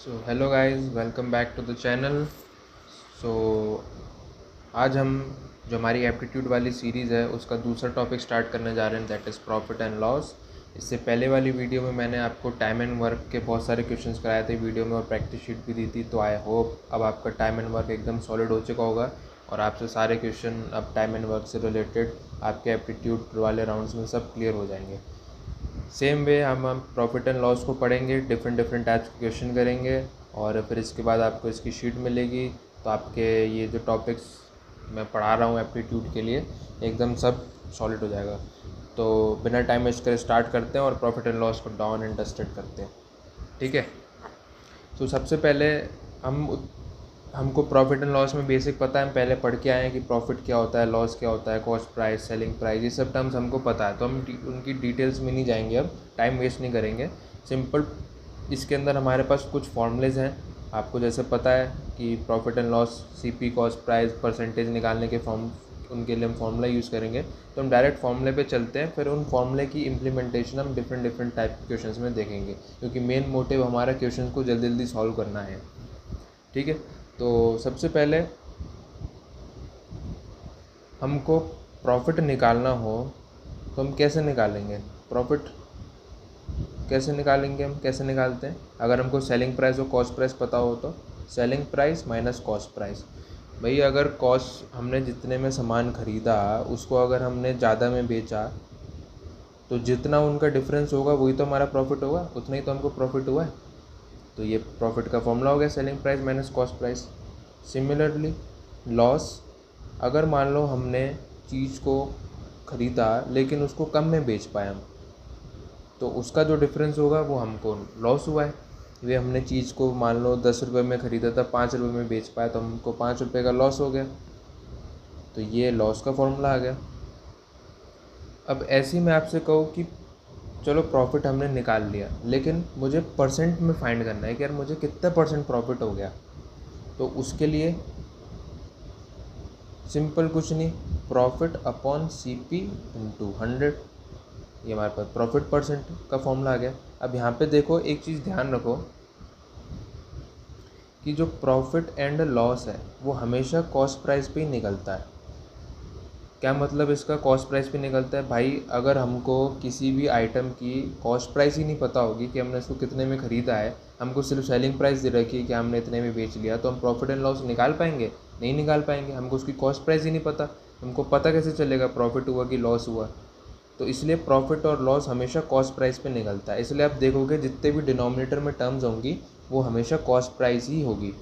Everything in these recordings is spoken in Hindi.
So hello guys, welcome back to the channel. So आज हम जो हमारी एप्टीट्यूड वाली सीरीज़ है उसका दूसरा टॉपिक स्टार्ट करने जा रहे हैं, that is profit and loss. इससे पहले वाली वीडियो में मैंने आपको टाइम एंड वर्क के बहुत सारे क्वेश्चंस कराए थे वीडियो में और प्रैक्टिस शीट भी दी थी। तो आई होप अब आपका टाइम एंड वर्क एकदम सॉलिड हो चुका होगा और आपसे सारे क्वेश्चन अब टाइम एंड वर्क से रिलेटेड आपके एप्टीट्यूड वाले राउंड्स में सब क्लियर हो जाएंगे। सेम वे हम प्रॉफिट एंड लॉस को पढ़ेंगे, डिफरेंट डिफरेंट टाइप्स के क्वेश्चन करेंगे और फिर इसके बाद आपको इसकी शीट मिलेगी। तो आपके ये जो टॉपिक्स मैं पढ़ा रहा हूँ एप्टीट्यूड के लिए एकदम सब सॉलिड हो जाएगा। तो बिना टाइम वेस्ट करे स्टार्ट करते हैं और प्रॉफिट एंड लॉस को डाउन एंड डस्टेड करते हैं, ठीक है। तो सबसे पहले हमको प्रॉफिट एंड लॉस में बेसिक पता है, हम पहले पढ़ के आए हैं कि प्रॉफिट क्या होता है, लॉस क्या होता है, कॉस्ट प्राइस, सेलिंग प्राइस, ये सब टर्म्स हमको पता है। तो हम उनकी डिटेल्स में नहीं जाएंगे, अब टाइम वेस्ट नहीं करेंगे। सिंपल इसके अंदर हमारे पास कुछ फॉर्मूलेज हैं। आपको जैसे पता है कि profit and loss CP, cost price, percentage निकालने के उनके लिए हम फार्मूला यूज़ करेंगे। तो हम डायरेक्ट फार्मूले पे चलते हैं, फिर उन फार्मूले की इम्प्लीमेंटेशन हम डिफरेंट डिफरेंट टाइप के क्वेश्चंस में देखेंगे, क्योंकि मेन मोटिव हमारा क्वेश्चन को जल्दी जल्दी सॉल्व करना है, ठीक है। तो सबसे पहले हमको प्रॉफिट निकालना हो तो हम कैसे निकालेंगे प्रॉफिट, कैसे निकालेंगे, हम कैसे निकालते हैं। अगर हमको सेलिंग प्राइस और कॉस्ट प्राइस पता हो तो selling price minus cost price. भाई अगर कॉस्ट, हमने जितने में सामान ख़रीदा उसको अगर हमने ज़्यादा में बेचा तो जितना उनका डिफरेंस होगा वही तो हमारा प्रॉफिट होगा, उतना ही तो हमको प्रॉफिट हुआ है। तो ये प्रॉफिट का फॉर्मूला हो गया, selling price minus cost price. Similarly loss, अगर मान लो हमने चीज़ को ख़रीदा लेकिन उसको कम में बेच पाए हम, तो उसका जो डिफरेंस होगा वो हमको लॉस हुआ है। वे हमने चीज़ को मान लो 10 रुपये में ख़रीदा था, 5 रुपये में बेच पाया तो हमको 5 रुपये का लॉस हो गया। तो ये लॉस का फॉर्मूला आ गया। अब ऐसे ही मैं आपसे कहूँ कि चलो प्रॉफिट हमने निकाल लिया, लेकिन मुझे परसेंट में फाइंड करना है कि यार मुझे कितना परसेंट प्रॉफिट हो गया। तो उसके लिए सिंपल कुछ नहीं, profit upon C P into 100, ये हमारे पास प्रॉफिट परसेंट का फॉर्मूला आ गया। अब यहाँ पे देखो, एक चीज़ ध्यान रखो कि जो प्रॉफिट एंड लॉस है वो हमेशा कॉस्ट प्राइस पे ही निकलता है। क्या मतलब इसका, कॉस्ट प्राइस पे निकलता है? भाई अगर हमको किसी भी आइटम की कॉस्ट प्राइस ही नहीं पता होगी कि हमने इसको कितने में ख़रीदा है, हमको सिर्फ सेलिंग प्राइस दे रखी है कि हमने इतने में बेच लिया, तो हम प्रॉफिट एंड लॉस निकाल पाएंगे? नहीं निकाल पाएंगे, हमको उसकी कॉस्ट प्राइस ही नहीं पता। हमको पता कैसे चलेगा प्रॉफिट हुआ कि लॉस हुआ? तो इसलिए प्रॉफिट और लॉस हमेशा कॉस्ट प्राइस पे निकलता है। इसलिए आप देखोगे जितने भी डिनोमिनेटर में टर्म्स होंगी वो हमेशा कॉस्ट प्राइस ही होगी।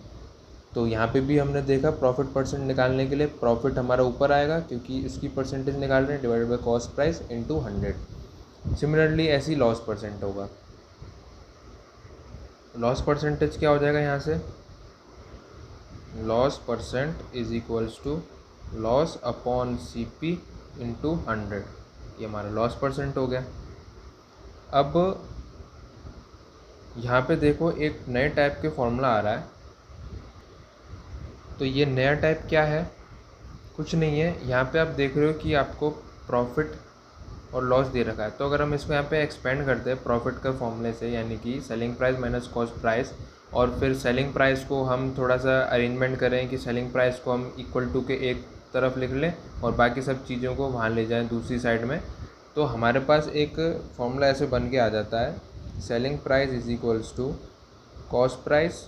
तो यहाँ पे भी हमने देखा प्रॉफिट परसेंट निकालने के लिए प्रॉफिट हमारा ऊपर आएगा क्योंकि इसकी परसेंटेज निकाल रहे हैं, divided by cost price into 100। Similarly ऐसी लॉस परसेंट होगा। लॉस परसेंटेज क्या हो जाएगा यहाँ से, loss percent is equals to loss upon C P into 100, ये हमारा लॉस परसेंट हो गया। अब यहाँ पे देखो एक नए टाइप के फॉर्मूला आ रहा है। तो ये नया टाइप क्या है, कुछ नहीं है। यहाँ पे आप देख रहे हो कि आपको प्रॉफिट और लॉस दे रखा है। तो अगर हम इसको यहाँ पे एक्सपेंड करते हैं प्रॉफिट के फॉर्मूले से, यानी कि selling price minus cost price, और फिर सेलिंग प्राइस को हम थोड़ा सा अरेंजमेंट करें कि सेलिंग प्राइस को हम इक्वल टू के एक तरफ लिख लें और बाकी सब चीज़ों को वहाँ ले जाएं दूसरी साइड में, तो हमारे पास एक फॉर्मूला ऐसे बन के आ जाता है, selling price is equals to cost price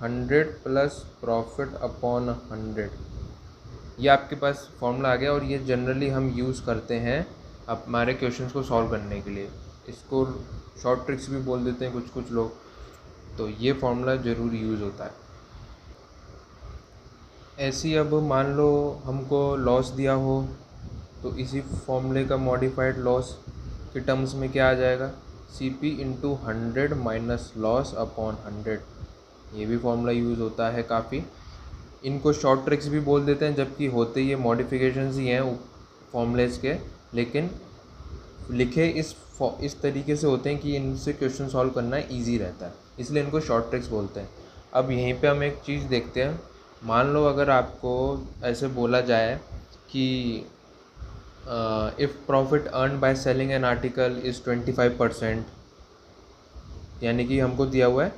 100 plus profit upon 100। ये आपके पास फॉर्मूला आ गया और ये जनरली हम यूज़ करते हैं हमारे क्वेश्चंस को सॉल्व करने के लिए। इसको शॉर्ट ट्रिक्स भी बोल देते हैं कुछ कुछ लोग। तो ये फॉर्मूला ज़रूर यूज़ होता है। ऐसी अब मान लो हमको लॉस दिया हो तो इसी फॉर्मूले का मॉडिफाइड लॉस के टर्म्स में क्या आ जाएगा, C P into 100 minus loss upon 100। ये भी फॉर्मूला यूज़ होता है काफ़ी। इनको शॉर्ट ट्रिक्स भी बोल देते हैं, जबकि होते ये मॉडिफिकेशंस ही हैं फॉर्मूलेस के, लेकिन लिखे इस तरीके से होते हैं कि इनसे क्वेश्चन सॉल्व करना इजी रहता है, इसलिए इनको शॉर्ट ट्रिक्स बोलते हैं। अब यहीं पे हम एक चीज़ देखते हैं। मान लो अगर आपको ऐसे बोला जाए कि if profit earn by selling an article is 25%, यानी कि हमको दिया हुआ है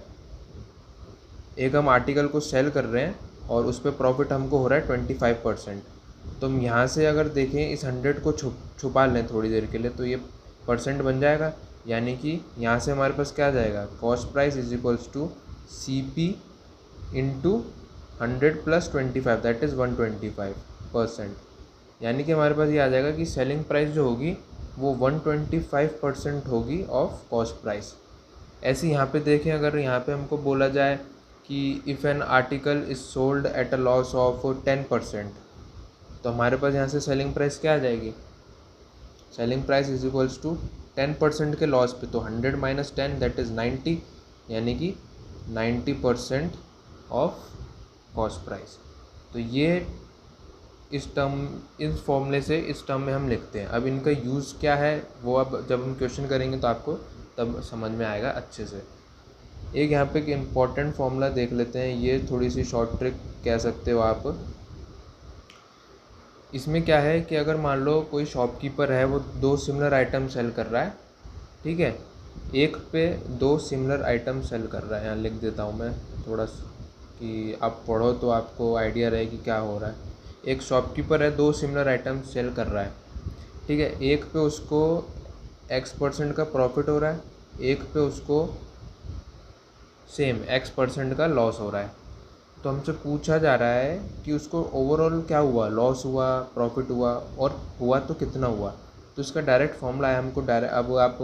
एक हम आर्टिकल को सेल कर रहे हैं और उस पर प्रॉफिट हमको हो रहा है 25%। तो हम यहाँ से अगर देखें इस 100 को छुपा लें थोड़ी देर के लिए तो ये परसेंट बन जाएगा, यानी कि यहाँ से हमारे पास क्या आ जाएगा, cost price is equals to CP into 100 + 25 that is 125%। यानी कि हमारे पास ये आ जाएगा कि सेलिंग प्राइस जो होगी वो 125% होगी ऑफ कॉस्ट प्राइस। ऐसे यहाँ पे देखें, अगर यहाँ पे हमको बोला जाए कि if an article is sold at a loss of 10%, तो हमारे पास यहाँ से सेलिंग प्राइस क्या आ जाएगी, selling price is equals to 10% के लॉस पे, तो 100 - 10 दैट इज़ 90, यानी कि 90% ऑफ कॉस्ट प्राइस। तो ये इस टर्म, इस फॉर्मूले से इस टर्म में हम लिखते हैं। अब इनका यूज़ क्या है वो अब जब हम क्वेश्चन करेंगे तो आपको तब समझ में आएगा अच्छे से। एक यहाँ पे एक इम्पॉर्टेंट फार्मूला देख लेते हैं, ये थोड़ी सी शॉर्ट ट्रिक कह सकते हो आप। इसमें क्या है कि अगर मान लो कोई शॉपकीपर है, वो 2 सिमिलर आइटम सेल कर रहा है, ठीक है, एक पे 2 सिमिलर आइटम सेल कर रहा है। यहाँ लिख देता हूँ मैं थोड़ा कि आप पढ़ो तो आपको आइडिया रहे कि क्या हो रहा है। एक शॉपकीपर है, 2 सिमिलर आइटम सेल कर रहा है, ठीक है, एक पे उसको X% का प्रॉफिट हो रहा है, एक पे उसको सेम X% का लॉस हो रहा है। तो हमसे पूछा जा रहा है कि उसको ओवरऑल क्या हुआ, लॉस हुआ, प्रॉफिट हुआ, और हुआ तो कितना हुआ। तो इसका डायरेक्ट फॉर्मूला है, हमको डायरेक्ट अब आप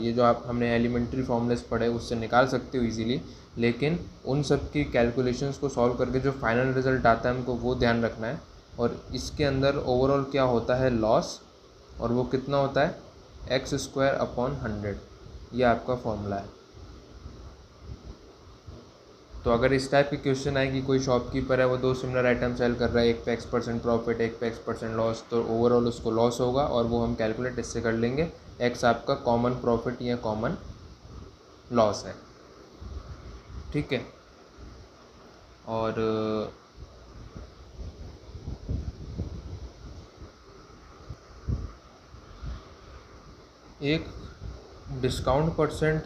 ये जो आप हमने एलिमेंट्री फॉर्मूलेस पढ़े उससे निकाल सकते हो इजीली, लेकिन उन सब की कैलकुलेशंस को सॉल्व करके जो फाइनल रिजल्ट आता है हमको वो ध्यान रखना है। और इसके अंदर ओवरऑल क्या होता है, लॉस, और वो कितना होता है X²/100, ये आपका फॉर्मूला है। तो अगर इस टाइप के क्वेश्चन आए कि कोई शॉपकीपर है, वो 2 सिमिलर आइटम सेल कर रहा है, एक पे X% प्रॉफिट, एक पे X% लॉस, तो ओवरऑल उसको लॉस होगा, और वो हम कैलकुलेट इससे कर लेंगे, X आपका कॉमन प्रॉफिट या कॉमन लॉस है, ठीक है। और एक डिस्काउंट परसेंट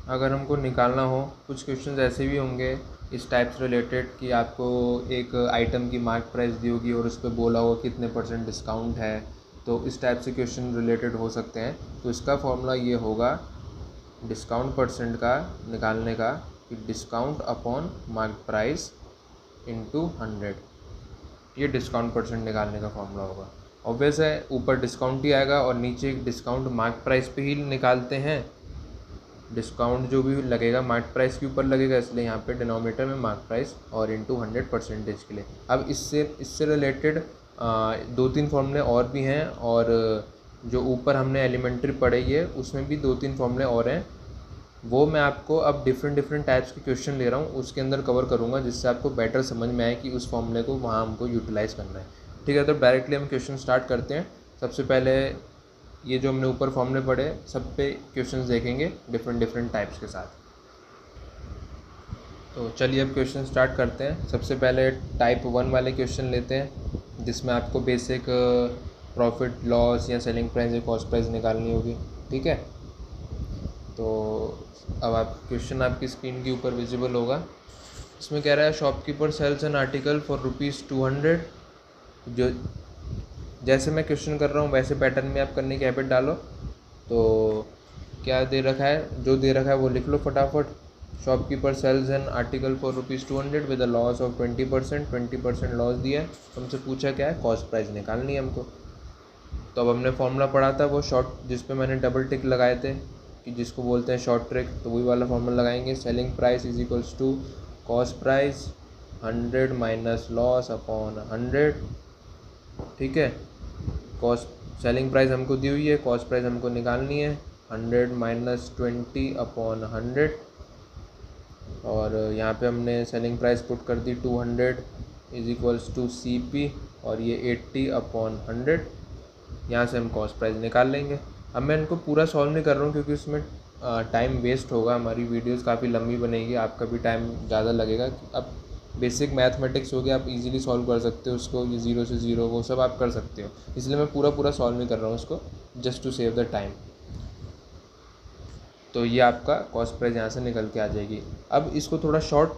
अगर हमको निकालना हो, कुछ क्वेश्चंस ऐसे भी होंगे इस टाइप से रिलेटेड कि आपको एक आइटम की मार्क प्राइस दी होगी और उस पर बोला होगा कितने % डिस्काउंट है, तो इस टाइप से क्वेश्चन रिलेटेड हो सकते हैं। तो इसका फॉर्मूला ये होगा डिस्काउंट परसेंट का निकालने का, कि discount upon mark price into 100, ये डिस्काउंट परसेंट निकालने का फॉर्मूला होगा। ऑब्वियस है ऊपर डिस्काउंट ही आएगा और नीचे डिस्काउंट मार्क प्राइस पे ही निकालते हैं। डिस्काउंट जो भी लगेगा मार्क प्राइस के ऊपर लगेगा, इसलिए यहाँ पे डिनोमिनेटर में मार्क प्राइस और इंटू 100% के लिए। अब इससे रिलेटेड 2-3 फॉर्मूले और भी हैं, और जो ऊपर हमने एलिमेंट्री पढ़ी है उसमें भी 2-3 फॉर्मूले और हैं, वो मैं आपको अब डिफरेंट टाइप्स के क्वेश्चन ले रहा हूँ उसके अंदर कवर करूँगा, जिससे आपको बेटर समझ में आए कि उस फॉर्मूले को वहाँ हमको यूटिलाइज़ करना है, ठीक है। तो डायरेक्टली हम क्वेश्चन स्टार्ट करते हैं। सबसे पहले ये जो हमने ऊपर फॉर्मूले पढ़े सब पे क्वेश्चंस देखेंगे डिफरेंट टाइप्स के साथ। तो चलिए अब क्वेश्चन स्टार्ट करते हैं। सबसे पहले टाइप 1 वाले क्वेश्चन लेते हैं, जिसमें आपको बेसिक प्रॉफिट लॉस या सेलिंग प्राइस या कॉस्ट प्राइस निकालनी होगी, ठीक है। तो अब आप क्वेश्चन आपकी स्क्रीन के ऊपर विजिबल होगा। इसमें कह रहा है shopkeeper sells an article for ₹200। जो जैसे मैं क्वेश्चन कर रहा हूँ वैसे पैटर्न में आप करने की हैबिट डालो। तो क्या दे रखा है, जो दे रखा है वो लिख लो फटाफट। Shopkeeper sells an article for ₹200 with a loss of 20% loss दिया है। हमसे पूछा क्या है, कॉस्ट प्राइस निकालनी है हमको। तो अब हमने फॉर्मूला पढ़ा था वो शॉर्ट, जिस पे मैंने डबल टिक लगाए थे कि जिसको बोलते हैं शॉर्ट ट्रिक, तो वही वाला फॉर्मूला लगाएंगे। Selling price is equals to cost price 100 minus loss upon 100, ठीक है। कॉस्ट सेलिंग प्राइस हमको दी हुई है, कॉस्ट प्राइस हमको निकालनी है, 100 माइनस 20 अपॉन 100, और यहाँ पे हमने सेलिंग प्राइस पुट कर दी 200 इज इक्वल्स टू CP, और ये 80 अपॉन 100। यहाँ से हम कॉस्ट प्राइस निकाल लेंगे। अब मैं इनको पूरा सॉल्व नहीं कर रहा हूँ क्योंकि उसमें टाइम वेस्ट होगा, हमारी वीडियोस काफ़ी लंबी बनेगी, आपका भी टाइम ज़्यादा लगेगा। अब बेसिक मैथमेटिक्स हो गया, आप इजीली सॉल्व कर सकते हो उसको, ये 0 से 0 वो सब आप कर सकते हो, इसलिए मैं पूरा सॉल्व नहीं कर रहा हूँ उसको, just to save the time. तो ये आपका कॉस्ट प्राइस यहाँ से निकल के आ जाएगी। अब इसको थोड़ा शॉर्ट,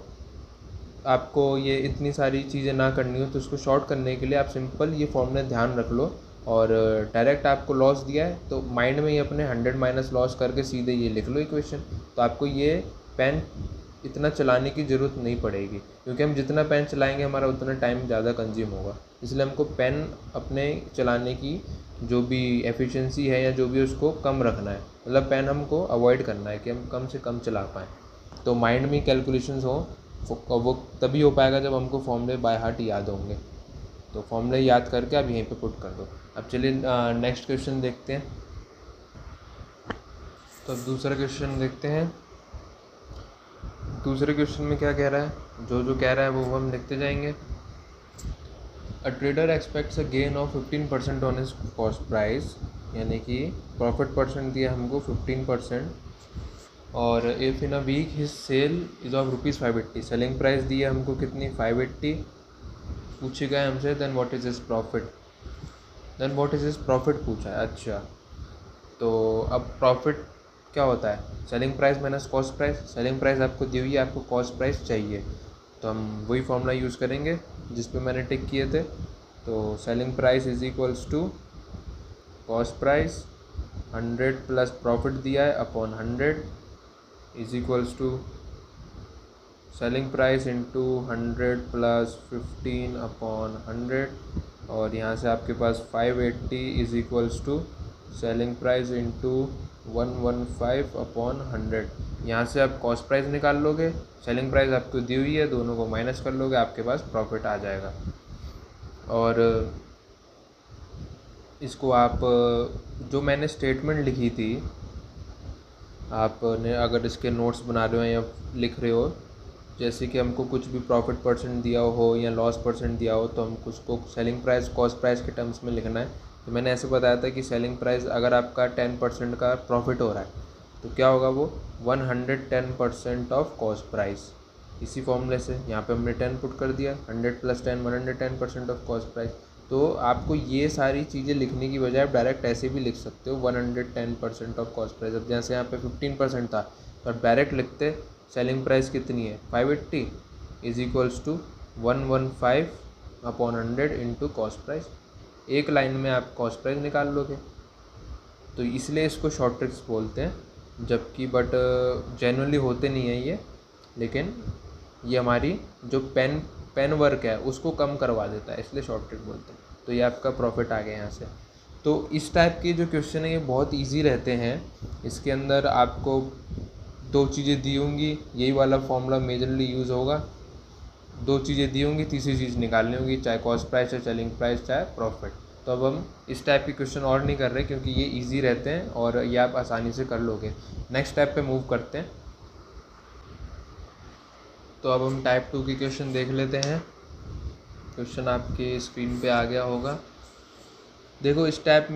आपको ये इतनी सारी चीज़ें ना करनी हो तो इसको शॉर्ट करने के लिए आप सिंपल ये फॉर्मूला ध्यान रख लो, और डायरेक्ट आपको लॉस दिया है तो माइंड में ही अपने 100 माइनस लॉस करके सीधे ये लिख लो इक्वेशन। तो आपको ये पेन इतना चलाने की ज़रूरत नहीं पड़ेगी, क्योंकि हम जितना पेन चलाएंगे हमारा उतना टाइम ज़्यादा कंज्यूम होगा। इसलिए हमको पेन अपने चलाने की जो भी एफिशिएंसी है या जो भी उसको कम रखना है, मतलब पेन हमको अवॉइड करना है कि हम कम से कम चला पाएँ। तो माइंड में कैलकुलेशंस हो वो तभी हो पाएगा जब हमको फॉर्मूले बाय हार्ट याद होंगे। तो फॉर्मूले याद करके आप यहीं पे पुट कर दो। अब चलिए नेक्स्ट क्वेश्चन देखते हैं। तो अब दूसरा क्वेश्चन देखते हैं। दूसरे क्वेश्चन में क्या कह रहा है, जो कह रहा है वो हम लिखते जाएंगे। A trader expects a gain of 15% on his cost price, यानी कि प्रॉफिट परसेंट दिया हमको 15%, और if in a week his sale is of ₹580, selling price दी है हमको कितनी 580 पूछे गए हमसे। Then what is his profit, पूछा है। अच्छा, तो अब प्रॉफिट क्या होता है, selling price minus cost price. Selling price आपको दी हुई है, आपको कॉस्ट प्राइस चाहिए, तो हम वही फॉर्मूला यूज़ करेंगे जिस पे मैंने टिक किए थे। तो selling price is equals to cost price 100 plus profit दिया है upon 100 is equals to selling price into 100 plus 15 upon 100, और यहाँ से आपके पास 580 is equals to selling price into 115 upon 100। यहाँ से आप कॉस्ट प्राइस निकाल लोगे, सेलिंग प्राइस आपको दी हुई है, दोनों को माइनस कर लोगे, आपके पास प्रॉफिट आ जाएगा। और इसको आप जो मैंने स्टेटमेंट लिखी थी, आपने अगर इसके नोट्स बना रहे हो या लिख रहे हो, जैसे कि हमको कुछ भी प्रॉफिट परसेंट दिया हो या लॉस परसेंट दिया हो, तो हमको उसको सेलिंग प्राइस कॉस्ट प्राइस के टर्म्स में लिखना है। तो मैंने ऐसे बताया था कि सेलिंग प्राइस अगर आपका 10% का प्रॉफिट हो रहा है तो क्या होगा, वो 110% ऑफ कॉस्ट प्राइस। इसी फॉर्मूले से यहाँ पे हमने 10 पुट कर दिया, 100 प्लस 10 110% ऑफ कॉस्ट प्राइस। तो आपको ये सारी चीज़ें लिखने की बजाय आप डायरेक्ट ऐसे भी लिख सकते हो 110% ऑफ कॉस्ट प्राइस। अब जैसे यहाँ पे 15% था तो आप डायरेक्ट लिखते सेलिंग प्राइस कितनी है 580 is equals to 115 upon 100 into cost price. एक लाइन में आप कॉस्ट प्राइस निकाल लोगे। तो इसलिए इसको शॉर्ट ट्रिक्स बोलते हैं, जबकि बट जेन्युइनली होते नहीं है ये, लेकिन ये हमारी जो पेन वर्क है उसको कम करवा देता है, इसलिए शॉर्ट ट्रिक बोलते हैं। तो ये आपका प्रॉफिट आ गया यहाँ से। तो इस टाइप के जो क्वेश्चन है ये बहुत इजी रहते हैं। इसके अंदर आपको दो चीज़ें दी होंगी, यही वाला फॉर्मूला मेजरली यूज़ होगा। दो चीज़ें दी होंगी, तीसरी चीज़ निकालनी होगी, चाहे कॉस्ट प्राइस, चाहे सेलिंग प्राइस, चाहे प्रॉफिट। तो अब हम इस टाइप के क्वेश्चन और नहीं कर रहे क्योंकि ये इजी रहते हैं और ये आप आसानी से कर लोगे। नेक्स्ट टाइप पे मूव करते हैं। तो अब हम टाइप 2 की क्वेश्चन देख लेते हैं। क्वेश्चन आपके स्क्रीन पे आ गया होगा। देखो इस टाइप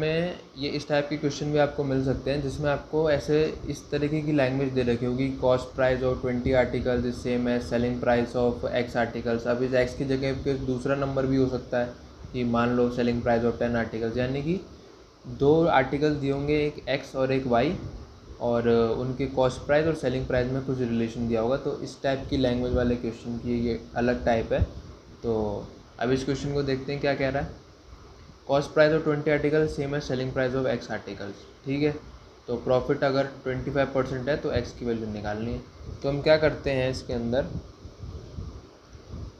के क्वेश्चन भी आपको मिल सकते हैं जिसमें आपको ऐसे इस तरीके की लैंग्वेज दे रखी होगी, cost price of 20 articles is same as selling price of X articles. अब इस एक्स की जगह पे दूसरा नंबर भी हो सकता है कि मान लो सेलिंग प्राइस ऑफ 10 आर्टिकल्स, यानी कि दो आर्टिकल्स दिए होंगे, एक एक्स और एक वाई, और उनके कॉस्ट प्राइस और सेलिंग प्राइस में कुछ रिलेशन दिया होगा। तो इस टाइप की लैंग्वेज वाले क्वेश्चन की ये अलग टाइप है। तो अब इस क्वेश्चन को देखते हैं क्या कह रहा है। Cost price of 20 article same है selling price of X articles, ठीक है। तो प्रॉफिट अगर 25% है तो एक्स की वैल्यू निकालनी है। तो हम क्या करते हैं, इसके अंदर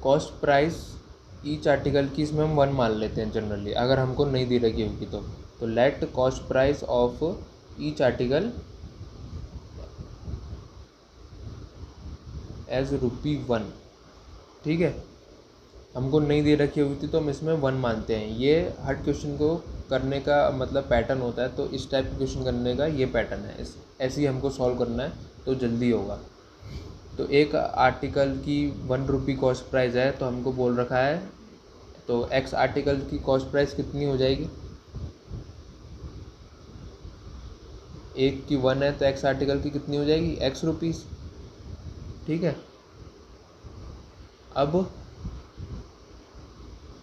कॉस्ट प्राइस ईच आर्टिकल की इसमें हम 1 मान लेते हैं जनरली, अगर हमको नहीं दी रखी होगी तो let cost price of each article as ₹1, ठीक है। हमको नहीं दे रखी हुई थी तो हम इसमें 1 मानते हैं। ये हर क्वेश्चन को करने का मतलब पैटर्न होता है, तो इस टाइप के क्वेश्चन करने का ये पैटर्न है। ऐसे ही हमको सॉल्व करना है तो जल्दी होगा। तो एक आर्टिकल की ₹1 कॉस्ट प्राइस है तो हमको बोल रखा है, तो एक्स आर्टिकल की कॉस्ट प्राइस कितनी हो जाएगी, एक की 1 है तो एक्स आर्टिकल की कितनी हो जाएगी, एक्स रुपीज़, ठीक है। अब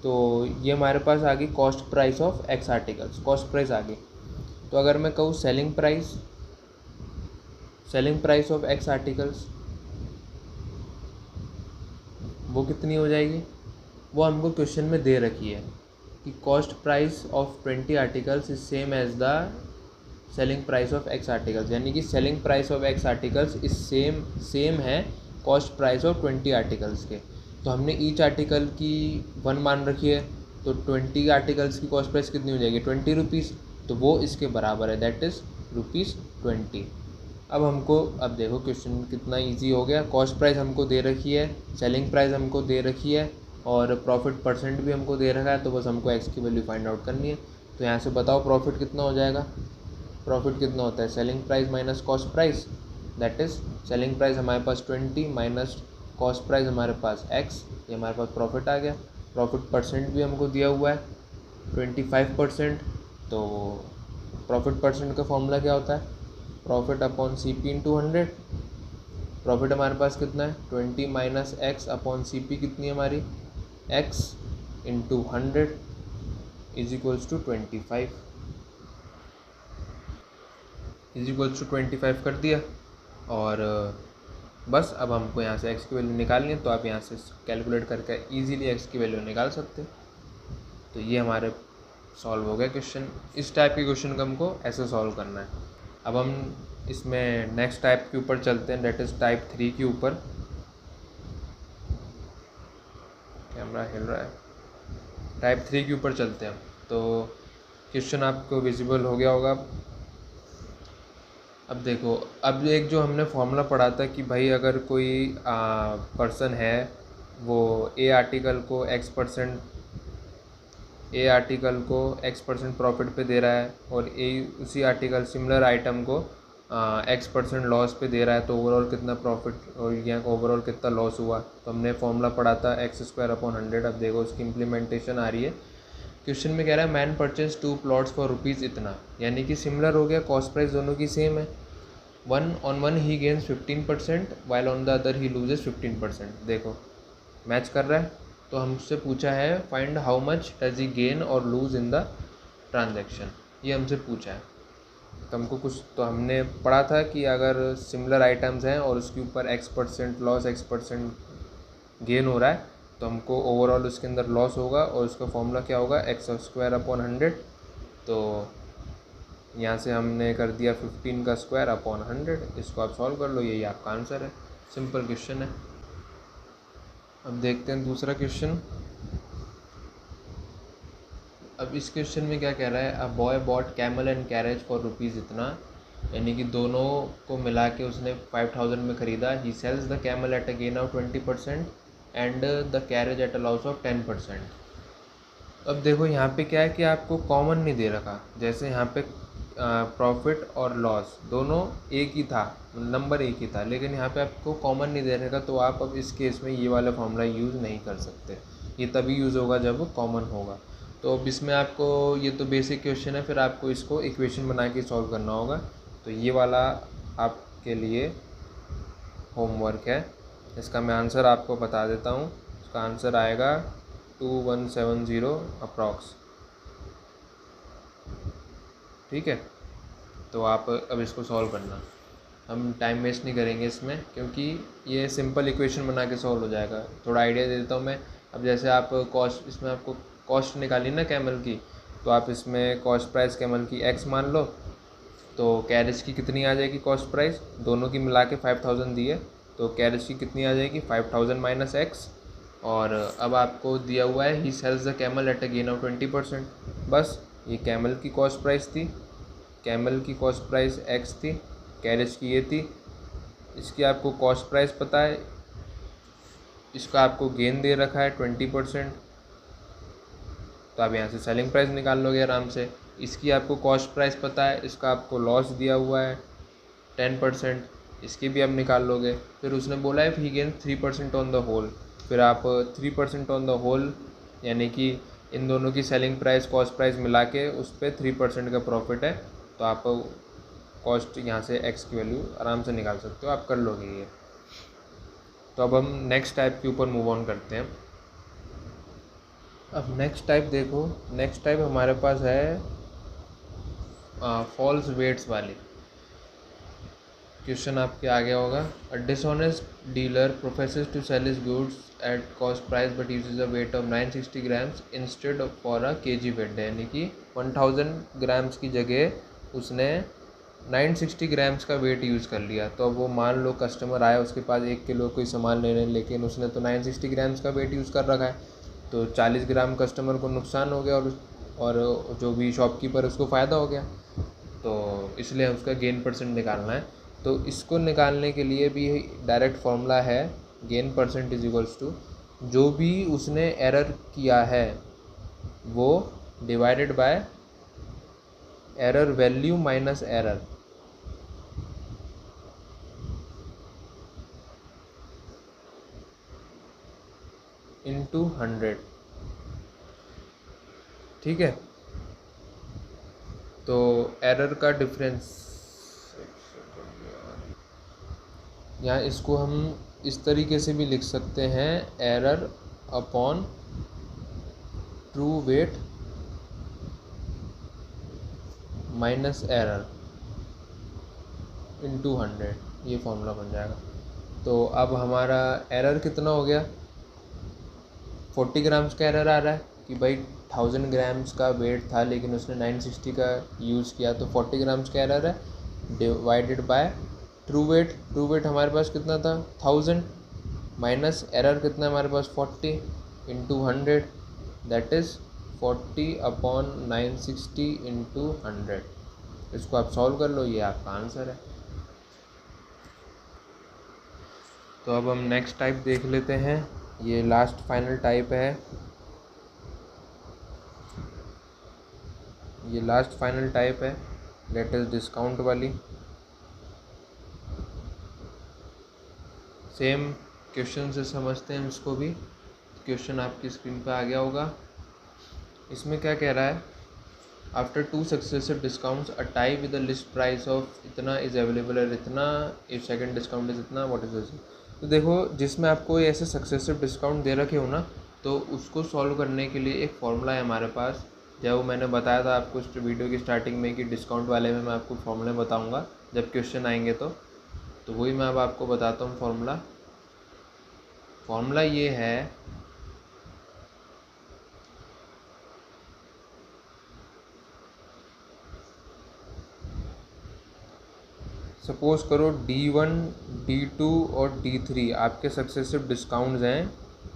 तो ये हमारे पास आ गई cost price of X articles, cost price आ गई। तो अगर मैं कहूँ selling selling price of X articles वो कितनी हो जाएगी, वो हमको क्वेश्चन में दे रखी है कि cost price of 20 articles is same as the selling price of X articles, यानी कि selling price of X articles is same है कॉस्ट प्राइस ऑफ 20 आर्टिकल्स के। तो हमने ईच आर्टिकल की 1 मान रखी है, तो 20 आर्टिकल्स की कॉस्ट प्राइस कितनी हो जाएगी 20 रुपीज़, तो वो इसके बराबर है, दैट इज़ ₹20। अब हमको, अब देखो क्वेश्चन कितना इजी हो गया। कॉस्ट प्राइस हमको दे रखी है, सेलिंग प्राइस हमको दे रखी है और प्रॉफिट परसेंट भी हमको दे रखा है, तो बस हमको एक्स की वैल्यू फाइंड आउट करनी है। तो यहाँ से बताओ प्रॉफिट कितना हो जाएगा। प्रॉफिट कितना होता है, selling price minus cost price, that is selling price हमारे पास 20 माइनस कॉस्ट प्राइस हमारे पास x, ये हमारे पास प्रॉफिट आ गया। प्रॉफिट परसेंट भी हमको दिया हुआ है 25%। तो प्रॉफिट परसेंट का फॉर्मूला क्या होता है, profit upon CP into 100। Profit हमारे पास कितना है 20 माइनस एक्स अपॉन CP कितनी है हमारी x into 100 is equals to 25, is equals to 25 कर दिया। और बस अब हमको यहाँ से x की वैल्यू निकालनी है, तो आप यहाँ से कैलकुलेट करके इजीली x की वैल्यू निकाल सकते हैं। तो ये हमारे सॉल्व हो गया क्वेश्चन। इस टाइप के क्वेश्चन को हमको ऐसे सॉल्व करना है। अब हम इसमें नेक्स्ट टाइप के ऊपर चलते हैं, डेट इज़ टाइप 3 के ऊपर। कैमरा हिल रहा है। टाइप 3 के ऊपर चलते हैं। तो क्वेश्चन आपको विजिबल हो गया होगा। अब देखो, अब एक जो हमने फॉर्मूला पढ़ा था कि भाई अगर कोई पर्सन है, वो ए आर्टिकल को X% प्रॉफिट पे दे रहा है और उसी आर्टिकल सिमिलर आइटम को X% लॉस पे दे रहा है, तो ओवरऑल कितना प्रॉफिट और यहाँ ओवरऑल कितना लॉस हुआ। तो हमने फॉर्मूला पढ़ा था x²/100। अब देखो उसकी इम्प्लीमेंटेशन आ रही है। क्वेश्चन में कह रहा है man purchase 2 plots for rupees इतना, यानी कि सिमिलर हो गया, कॉस्ट प्राइस दोनों की सेम है। One he gains 15% while on the other he loses 15%। देखो मैच कर रहा है। तो हमसे पूछा है find how much does he gain और लूज इन द ट्रांजैक्शन, ये हमसे पूछा है। तो हमको कुछ, तो हमने पढ़ा था कि अगर सिमिलर आइटम्स हैं और उसके ऊपर X% लॉस X% गेन हो रहा है, तो हमको ओवरऑल उसके अंदर लॉस होगा और उसका फॉर्मूला क्या होगा x²/100। तो यहाँ से हमने कर दिया 15 का स्क्वायर अपॉन 100। इसको आप सॉल्व कर लो, यही आपका आंसर है। सिंपल क्वेश्चन है। अब देखते हैं दूसरा क्वेश्चन। अब इस क्वेश्चन में क्या कह रहा है, a boy bought camel and carriage for rupees इतना, यानी कि दोनों को मिला के उसने 5000 में ख़रीदा। He sells the camel at a gain of 20% and the carriage at a loss of 10%। अब देखो यहाँ पे क्या है कि आपको कॉमन नहीं दे रखा। जैसे यहाँ पे प्रॉफिट और लॉस दोनों एक ही था, नंबर एक ही था, लेकिन यहाँ पे आपको कॉमन नहीं दे रखा। तो आप अब इस केस में ये वाला फॉर्मूला यूज़ नहीं कर सकते। ये तभी यूज़ होगा जब वो कॉमन होगा। तो अब इसमें आपको, ये तो बेसिक क्वेश्चन है, फिर आपको इसको इक्वेशन बना के सॉल्व करना होगा। तो ये वाला आपके लिए होमवर्क है। इसका मैं आंसर आपको बता देता हूँ। इसका आंसर आएगा 2170 अप्रॉक्स। ठीक है, तो आप अब इसको सॉल्व करना। हम टाइम वेस्ट नहीं करेंगे इसमें, क्योंकि ये सिंपल इक्वेशन बना के सॉल्व हो जाएगा। थोड़ा आइडिया दे देता हूँ मैं। अब जैसे आप कॉस्ट, इसमें आपको कॉस्ट निकाली ना कैमल की, तो आप इसमें कॉस्ट प्राइस कैमल की x मान लो, तो कैरेज की कितनी आ जाएगी कॉस्ट प्राइस, दोनों की मिला के 5000 दी है, तो कैरेज की कितनी आ जाएगी 5000 माइनस x। और अब आपको दिया हुआ है he sells the camel at a gain of 20%। बस ये कैमल की कॉस्ट प्राइस थी, कैमल की कॉस्ट प्राइस x थी, कैरेज की ये थी। इसकी आपको कॉस्ट प्राइस पता है, इसका आपको गेन दे रखा है 20%, तो आप यहाँ से सेलिंग प्राइस निकाल लोगे आराम से। इसकी आपको कॉस्ट प्राइस पता है, इसका आपको लॉस दिया हुआ है 10%, इसकी भी आप निकाल लोगे। फिर उसने बोला है ही गेन 3% ऑन द होल, फिर आप 3% ऑन द होल, यानी कि इन दोनों की सेलिंग प्राइस कॉस्ट प्राइस मिला के उस पर 3% का प्रॉफिट है, तो आप कॉस्ट यहाँ से x की वैल्यू आराम से निकाल सकते हो, आप कर लोगे ये। तो अब हम नेक्स्ट टाइप के ऊपर मूव ऑन करते हैं। अब नेक्स्ट टाइप देखो, नेक्स्ट टाइप हमारे पास है फॉल्स वेट्स वाली। क्वेश्चन आपके आ गया होगा। A dishonest dealer professes to sell his goods at cost price but uses a weight of 960 grams instead of for a KG weight, यानी कि 1000 ग्राम्स की जगह उसने 960 ग्राम्स का वेट यूज़ कर लिया। तो अब वो मान लो कस्टमर आया, उसके पास 1 किलो कोई सामान लेने, लेकिन उसने तो 960 ग्राम्स का वेट यूज़ कर रखा है, तो 40 ग्राम कस्टमर को नुकसान हो गया और जो भी शॉपकीपर उसको फ़ायदा हो गया। तो इसलिए उसका गेन परसेंट निकालना है। तो इसको निकालने के लिए भी डायरेक्ट फॉर्मूला है, gain percent is equals to जो भी उसने एरर किया है वो divided by error value minus error. Into 100, ठीक है। तो एरर का डिफरेंस, यहाँ इसको हम इस तरीके से भी लिख सकते हैं, error upon true wait minus error into 100, ये फॉर्मूला बन जाएगा। तो अब हमारा एरर कितना हो गया, 40 ग्राम्स का एरर आ रहा है कि भाई 1000 ग्राम्स का वेट था लेकिन उसने 960 का यूज़ किया, तो 40 ग्राम्स का एरर है डिवाइडेड बाय ट्रू वेट हमारे पास कितना था 1000 माइनस एरर कितना है हमारे पास 40 into 100, that is 40 upon 960 into 100। इसको आप सॉल्व कर लो, ये आपका आंसर है। तो अब हम नेक्स्ट टाइप देख लेते हैं, ये लास्ट फाइनल टाइप है। ये लास्ट फाइनल टाइप है, दैट इज़ डिस्काउंट वाली। सेम क्वेश्चन से समझते हैं इसको भी। क्वेश्चन आपकी स्क्रीन पे आ गया होगा। इसमें क्या कह रहा है, after 2 successive discounts a tie with the list price of इतना इज़ अवेलेबल है इतना, इफ सेकंड डिस्काउंट इज इतना, व्हाट इज दिस। तो देखो, जिसमें आपको ऐसे सक्सेसिव डिस्काउंट दे रखे हो ना, तो उसको सॉल्व करने के लिए एक फॉर्मूला है हमारे पास। जब मैंने बताया था आपको इस वीडियो की स्टार्टिंग में कि डिस्काउंट वाले में मैं आपको फॉर्मूले बताऊंगा जब क्वेश्चन आएंगे, तो वही मैं अब आपको बताता हूँ फॉर्मूला ये है, सपोज़ करो D1, D2 और D3 आपके सक्सेसिव डिस्काउंट्स हैं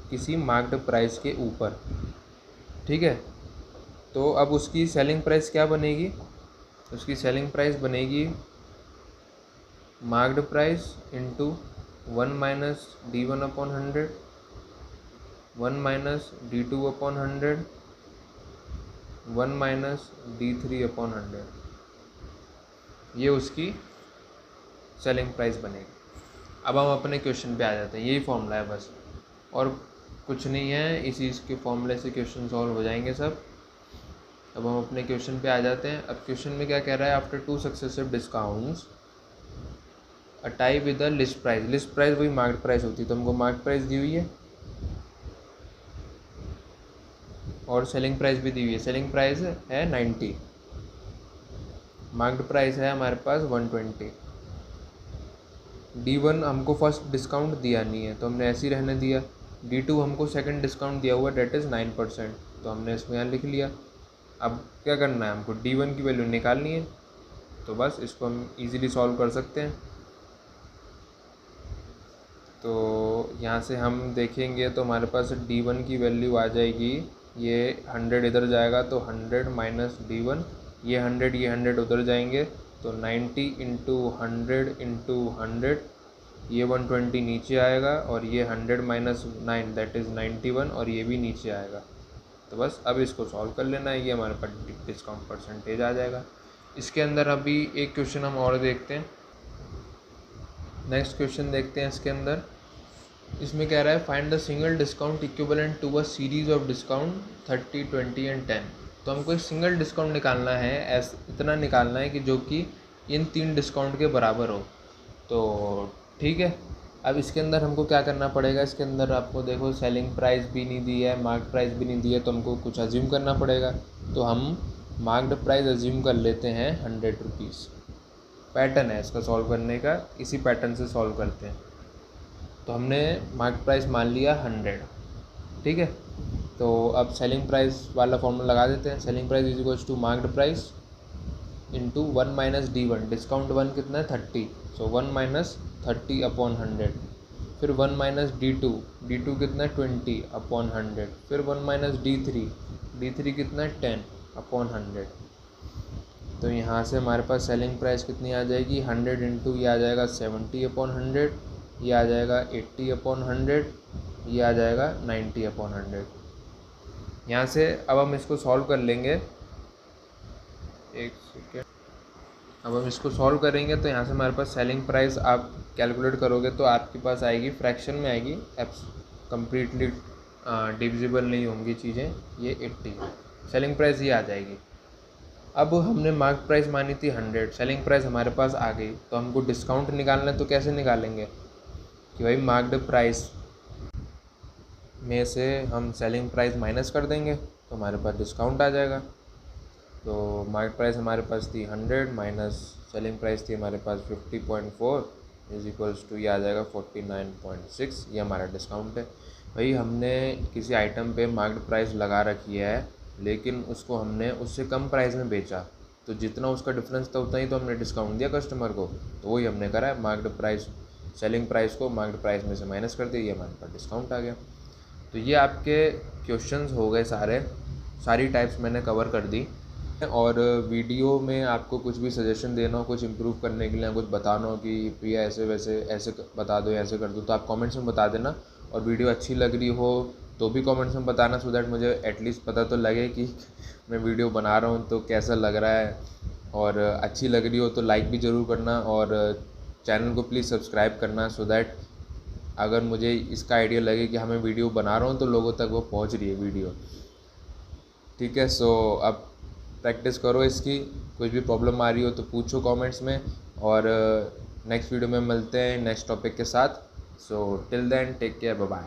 किसी मार्क्ड प्राइस के ऊपर, ठीक है। तो अब उसकी सेलिंग प्राइस क्या बनेगी, उसकी सेलिंग प्राइस बनेगी marked price into 1 minus D1 upon 100, 1 minus D2 upon 100, 1 minus D3 upon 100, ये उसकी सेलिंग प्राइस बनेगी। अब हम अपने क्वेश्चन पे आ जाते हैं, यही फॉर्मूला है बस, और कुछ नहीं है। इसी इसके फॉर्मूले से क्वेश्चन सॉल्व हो जाएंगे सब। अब हम अपने क्वेश्चन पे आ जाते हैं। अब क्वेश्चन में क्या कह रहा है, after 2 successive discounts a tie with the list price वही मार्केट प्राइस होती है, तो हमको मार्केट प्राइस दी हुई है और सेलिंग प्राइस भी दी हुई है। सेलिंग प्राइस है 90, मार्केट प्राइस है हमारे पास 120। D1 हमको फर्स्ट डिस्काउंट दिया नहीं है तो हमने ऐसे ही रहने दिया। D2 हमको सेकंड डिस्काउंट दिया हुआ है, डेट इज़ 9%, तो हमने इसमें यहाँ लिख लिया। अब क्या करना है, हमको D1 की वैल्यू निकालनी है, तो बस इसको हम इजीली सॉल्व कर सकते हैं। तो यहाँ से हम देखेंगे तो हमारे पास D1 की वैल्यू आ जाएगी, ये 100 इधर जाएगा तो 100 माइनस D1, ये 100 उधर जाएंगे तो 90 इंटू 100 इंटू 100, ये 120 नीचे आएगा और ये 100 माइनस 9 दैट इज़ 91, और ये भी नीचे आएगा। तो बस अब इसको सॉल्व कर लेना है, ये हमारे पास डिस्काउंट परसेंटेज आ जाएगा। इसके अंदर अभी एक क्वेश्चन हम और देखते हैं, नेक्स्ट क्वेश्चन देखते हैं इसके अंदर। इसमें कह रहा है find the single discount equivalent to a series of discount 30, 20 and 10। तो हमको एक सिंगल डिस्काउंट निकालना है, इतना निकालना है कि जो कि इन 3 डिस्काउंट के बराबर हो। तो ठीक है, अब इसके अंदर हमको क्या करना पड़ेगा, इसके अंदर आपको देखो सेलिंग प्राइस भी नहीं दी है, मार्केट प्राइस भी नहीं दी है, तो हमको कुछ अज्यूम करना पड़ेगा। तो हम मार्केट प्राइस अज्यूम कर लेते हैं 100 रुपीज़, पैटर्न है इसका सॉल्व करने का, इसी पैटर्न से सॉल्व करते हैं। तो हमने मार्केट प्राइस मान लिया 100, ठीक है। तो अब सेलिंग प्राइस वाला फॉर्मूला लगा देते हैं। Selling price is equals to market price into 1 minus D1, discount 1 कितना है 30, सो 1 माइनस 30 अपॉन 100। फिर 1 माइनस D2, D2 कितना है 20 अपॉन 100। फिर 1 माइनस D3, D3 कितना है 10 अपॉन 100। तो यहाँ से हमारे पास सेलिंग प्राइस कितनी आ जाएगी, 100 इंटू ये आ जाएगा 70 अपॉन 100, ये आ जाएगा 80 अपॉन 100, ये आ जाएगा 90 अपॉन 100। यहाँ से अब हम इसको सॉल्व कर लेंगे, एक सेकेंड। अब हम इसको सॉल्व करेंगे तो यहाँ से हमारे पास सेलिंग प्राइस आप कैलकुलेट करोगे तो आपके पास आएगी, फ्रैक्शन में आएगी, एप्स कम्प्लीटली डिविजिबल नहीं होंगी चीज़ें, ये 80 सेलिंग प्राइस ये आ जाएगी। अब हमने मार्केट प्राइस मानी थी 100, सेलिंग प्राइस हमारे पास आ गई, तो हमको डिस्काउंट निकालना है। तो कैसे निकालेंगे कि भाई मार्केट प्राइस में से हम सेलिंग प्राइस माइनस कर देंगे तो हमारे पास डिस्काउंट आ जाएगा। तो मार्केट प्राइस हमारे पास थी 100 माइनस सेलिंग प्राइस थी हमारे पास 50.4 इज इक्वल्स टू ये आ जाएगा 49.6, ये हमारा डिस्काउंट है। भाई हमने किसी आइटम पे मार्केट प्राइस लगा रखी है लेकिन उसको हमने उससे कम प्राइस में बेचा, तो जितना उसका डिफरेंस था उतना ही तो हमने डिस्काउंट दिया कस्टमर को। तो वही हमने करा है, मार्केट प्राइस सेलिंग प्राइस को मार्केट प्राइस में से माइनस कर दिया, ये हमारे पास डिस्काउंट आ गया। तो ये आपके क्वेश्चंस हो गए सारी टाइप्स मैंने कवर कर दी। और वीडियो में आपको कुछ भी सजेशन देना हो, कुछ इम्प्रूव करने के लिए कुछ बताना हो कि भैया ऐसे वैसे ऐसे बता दो, ऐसे कर दो, तो आप कमेंट्स में बता देना। और वीडियो अच्छी लग रही हो तो भी कमेंट्स में बताना, सो दैट मुझे एटलीस्ट पता तो लगे कि मैं वीडियो बना रहा हूँ तो कैसा लग रहा है। और अच्छी लग रही हो तो लाइक भी ज़रूर करना और चैनल को प्लीज़ सब्सक्राइब करना, सो दैट अगर मुझे इसका आइडिया लगे कि हमें वीडियो बना रहा हूँ तो लोगों तक वो पहुँच रही है वीडियो, ठीक है। सो अब प्रैक्टिस करो इसकी, कुछ भी प्रॉब्लम आ रही हो तो पूछो कमेंट्स में, और नेक्स्ट वीडियो में मिलते हैं नेक्स्ट टॉपिक के साथ। So till then take care, bye bye.